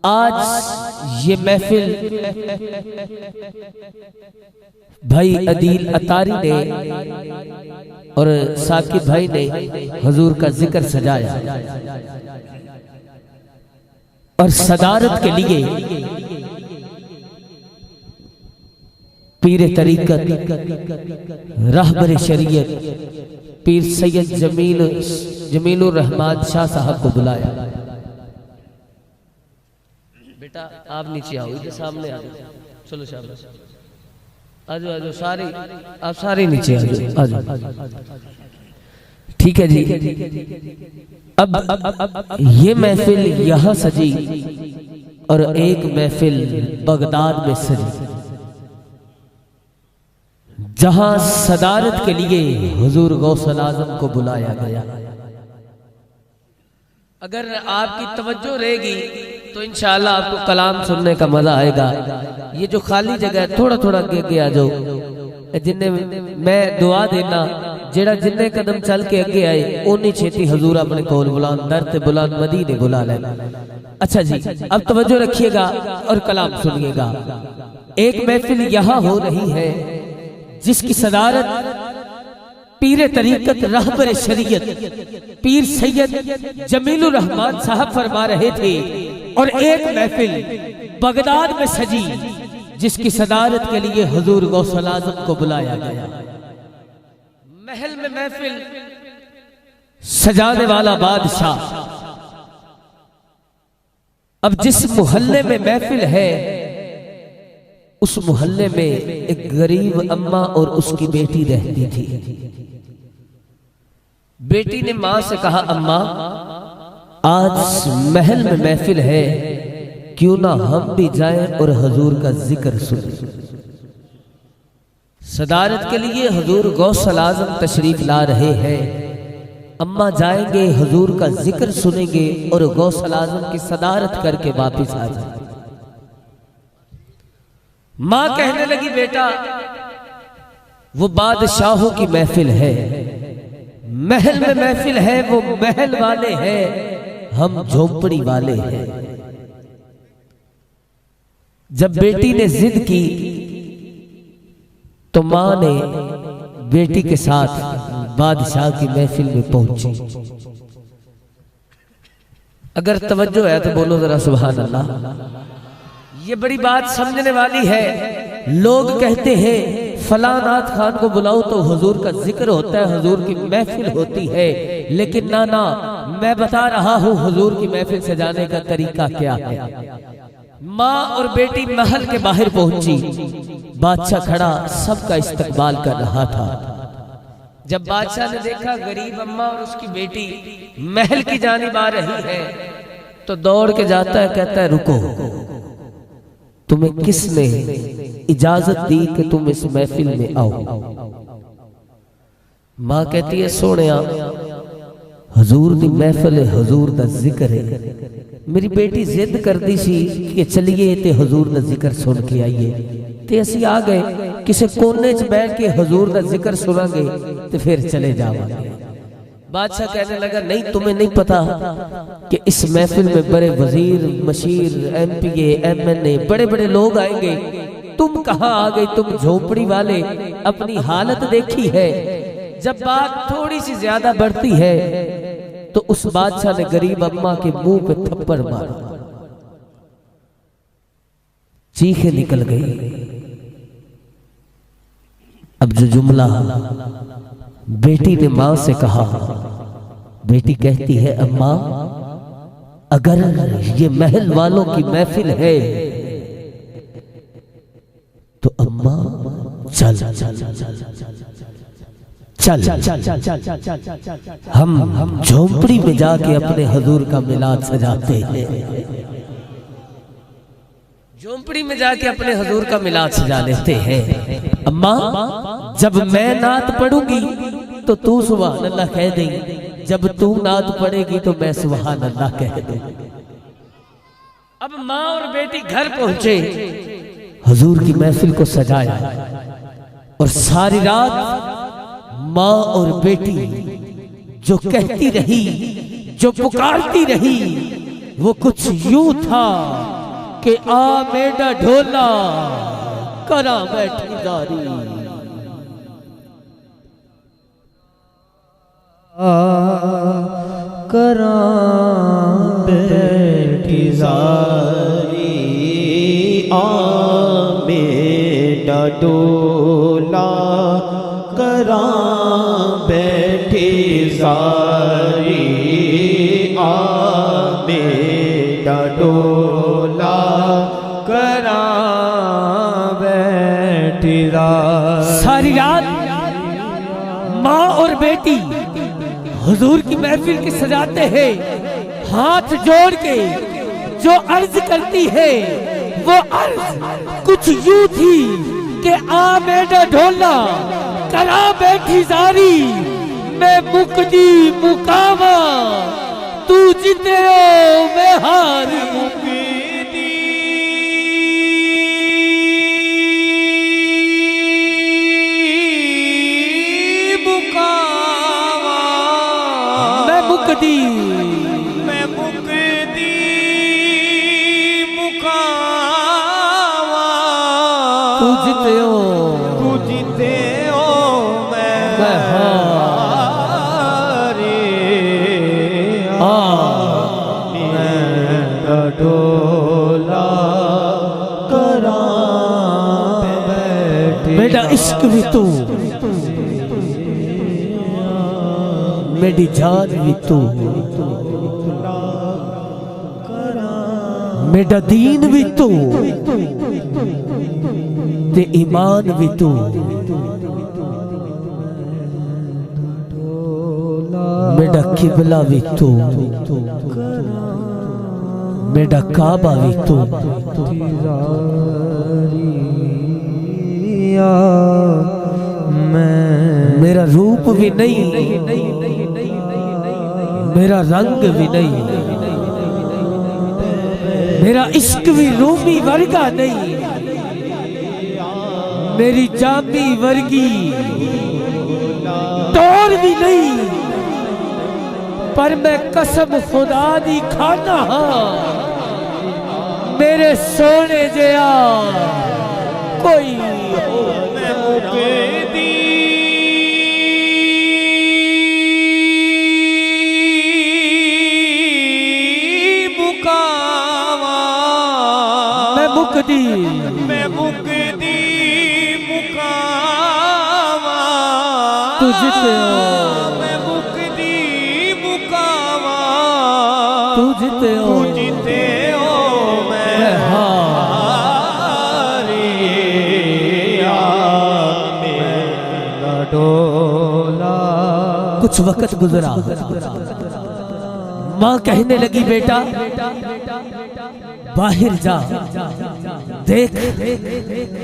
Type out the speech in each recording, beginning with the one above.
आज ये महफिल भाई अदील अतारी ने और साकिब भाई ने हुजूर का जिक्र सजाया और सदारत के लिए पीर तरीकत रहबर शरीयत पीर सैयद जमीलुर रहमान शाह साहब को बुलाया। बेटा आप नीचे आओ, इधर सामने आ जाओ। चलो शाबाश, आ जाओ आ जाओ सारे, आप सारे नीचे आ जाओ। ठीक है जी। अब ये महफिल यहाँ सजी और एक महफिल बगदाद में सजी, जहां सदारत के लिए हुजूर गौसल आजम को बुलाया गया। अगर आपकी तवज्जो रहेगी तो इंशाअल्लाह आपको कलाम सुनने का मजा आएगा। ये जो खाली जगह है थोड़ा थोड़ा अगे आ जाओ। जिन्ने मैं दुआ देना जेड़ा जिन्ने कदम चल के अगे आए उन्नी छेती हुजूर अपने कोल बुलान दर ते बुलान मदीने बुला लेना। अच्छा जी, अब तवज्जो रखिएगा और कलाम सुनिएगा। एक महफिल यहाँ हो रही है जिसकी सदारत पीर तरीकत रहबर शरीयत पीर सैयद जमीलुर रहमान साहब फरमा रहे थे, और एक महफिल बगदाद में सजी जिसकी सदारत के लिए हुजूर गौसल आजम को बुलाया गया। महल में महफिल सजाने वाला बादशाह। अब जिस मोहल्ले में महफिल है उस मोहल्ले में एक गरीब अम्मा और उसकी बेटी रहती थी। बेटी ने मां से कहा, अम्मा आज महल में महफिल है, क्यों ना हम भी जाएं और हुजूर का जिक्र सुनें। सदारत के लिए हुजूर गौसल आजम तशरीफ ला रहे हैं। अम्मा जाएंगे, हुजूर का जिक्र सुनेंगे और गौसल आजम की सदारत करके वापिस आ जाएंगे। मां कहने लगी, बेटा वो बादशाहों की महफिल है, महल में महफिल है, वो महल वाले हैं, हम झोंपड़ी वाले हैं। जब बेटी ने जिद की तो मां ने बेटी के साथ बादशाह की महफिल में पहुंची। अगर तवज्जो है तो बोलो जरा सुभान अल्लाह। ये बड़ी बात समझने वाली है। लोग कहते हैं फलां नाथ खान को बुलाओ तो हुजूर का जिक्र होता है, हुजूर की महफिल होती है, लेकिन ना ना, मैं बता रहा हूं हुजूर की महफिल सजाने का तरीका क्या है। माँ और बेटी महल के बाहर पहुंची। बादशाह खड़ा सबका इस्तकबाल कर रहा था। जब बादशाह ने देखा गरीब अम्मा और उसकी बेटी महल की जानिब आ रही है तो दौड़ के जाता है, कहता है रुको, तुम्हें किसने इजाजत दी कि तुम इस महफिल में आओ। मां कहती है, सोनिया हुजूर दी महफिल है, हुजूर दा जिक्र है। मेरी बेटी जिद करती सी कि चलिए ते हुजूर दा जिक्र सुन के आइए, ते असी आ गए। किसी कोने च बैठ के हुजूर दा जिक्र सुनांगे ते फिर चले जावांगे। बादशाह कहने लगा, नहीं तुम्हें नहीं पता कि इस महफिल में बड़े वजीर मशीर एमपीए एमएनए बड़े बड़े लोग आएंगे, तुम कहां आ गई, तुम झोपड़ी वाले अपनी हालत देखी है। जब बात थोड़ी सी ज्यादा बढ़ती है तो उस बादशाह ने गरीब अम्मा के मुंह पे थप्पड़ मारा, चीखें निकल गई। अब जो जुमला बेटी ने मां से कहा, बेटी कहती है, अम्मा अगर ये महल वालों की महफिल है तो अम्मा चल हम झोंपड़ी में जाके अपने हुजूर का मिलाद सजाते हैं। झोंपड़ी में जाके अपने हुजूर का मिलाद सजा लेते हैं। अम्मा जब मैं नात पढ़ूंगी तो तू सुभान अल्लाह कह देगी, जब तू नात पढ़ेगी तो मैं सुभान अल्लाह कह दूंगी। अब माँ और बेटी घर पहुंचे, हुजूर की महफिल को सजाया और सारी रात माँ और बेटी जो कहती रही, जो पुकारती रही, वो कुछ यूं था कि आ मेरा ढोला करा बैठी जारी। करा बैठी जारी आ मेरा ढोला करा बैठी जारी आ मेरा ढोला करा बैठी जारी। सारी रात माँ और बेटी हुजूर की महफिल की सजाते हैं, हाथ जोड़ के जो अर्ज करती है वो अर्ज कुछ यूं थी कि आ मेरा ढोला करा बैठी जारी। मैं मुकदी मुकामा तू जीते हो मैं हारी। मैं मुकदी मुकावा तू जीते हो मैं हारे। मैं ढोला करा मेरा इश्क भी तू मेरी जान भी तू मेरा दीन भी तू ते ईमान भी तू। मेरा किबला भी तू मेरा काबा भी तू। मेरा रूप भी नहीं मेरा रंग भी नहीं मेरा इश्क भी रूमी वर्गा नहीं मेरी जामी वर्गी तौर भी नहीं पर मैं कसम खुदा दी खाना मेरे सोने जया कोई हो। मैं मुकदी मुकावा तू जीते हो। मैं मुकदी मुकावा तू जीते हो मैं हारे। मेरा ढोला। कुछ वक्त गुजरा, माँ कहने लगी बेटा बाहर जा देख,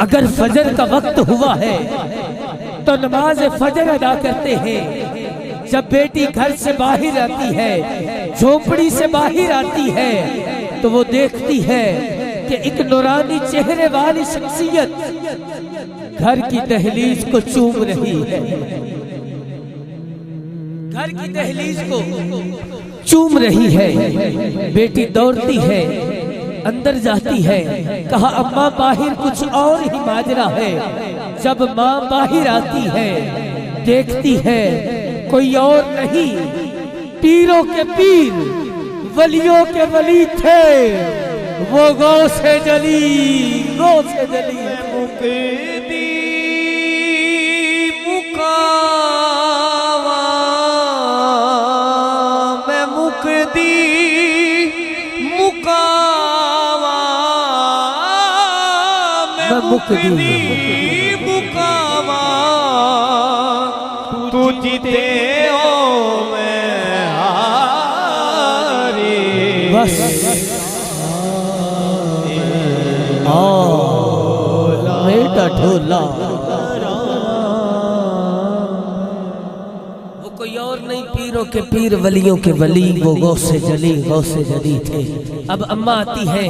अगर फजर का वक्त हुआ है तो नमाज फजर अदा करते हैं। जब बेटी घर से बाहर आती है, झोपड़ी से बाहर आती है, तो वो देखती है कि एक नूरानी चेहरे वाली शख्सियत घर की दहलीज को चूम रही है। घर की दहलीज को चूम रही है। बेटी दौड़ती है, अंदर जाती है, कहा अम्मा बाहर कुछ और ही माजरा है। जब माँ बाहर आती है, देखती है कोई और नहीं, पीरों के पीर वलियों के वली थे, वो गौ से जली गौ से जली। मुकदी मुकावा मैं मुकदी मुकावा मैं मुकदी मुकावा तू जीते हो मैं हारे। बस मेरा ढोला वो कोई और नहीं, पीरों के पीर वलियों के वली, वो गौ से जली थे। अब अम्मा आती है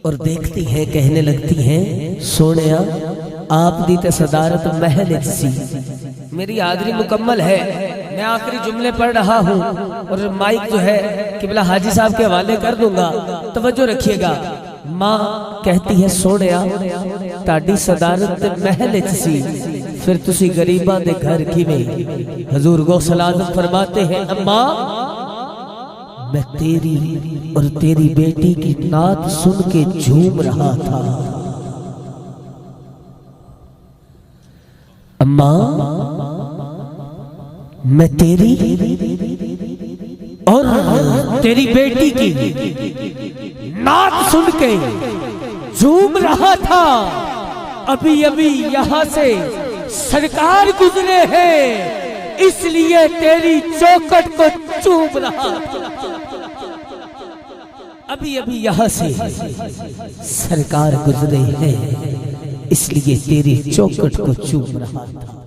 और देखती है, कहने लगती है सोनिया आप दी ते सदारत महल सी, मेरी हाजरी मुकम्मल है, मैं आखिरी जुमले पढ़ रहा हूँ और माइक जो है किबला हाजी साहब के हवाले कर दूंगा, तवज्जो रखिएगा। माँ कहती है सोनिया ताड़ी सदारत महल च सी, फिर तुसी गरीबां दे घर किवें। हजूर गौसल आज़म फरमाते हैं अम्मा मैं तेरी और तेरी बेटी की नात सुन के झूम रहा था। अम्मा मैं तेरी और तेरी बेटी की नात सुन के झूम रहा था। अभी अभी यहाँ से सरकार गुजरे हैं, इसलिए तेरी चौखट को चूम रहा था। अभी अभी यहाँ से सरकार गुजरे हैं, इसलिए तेरी चौखट को चूम रहा था।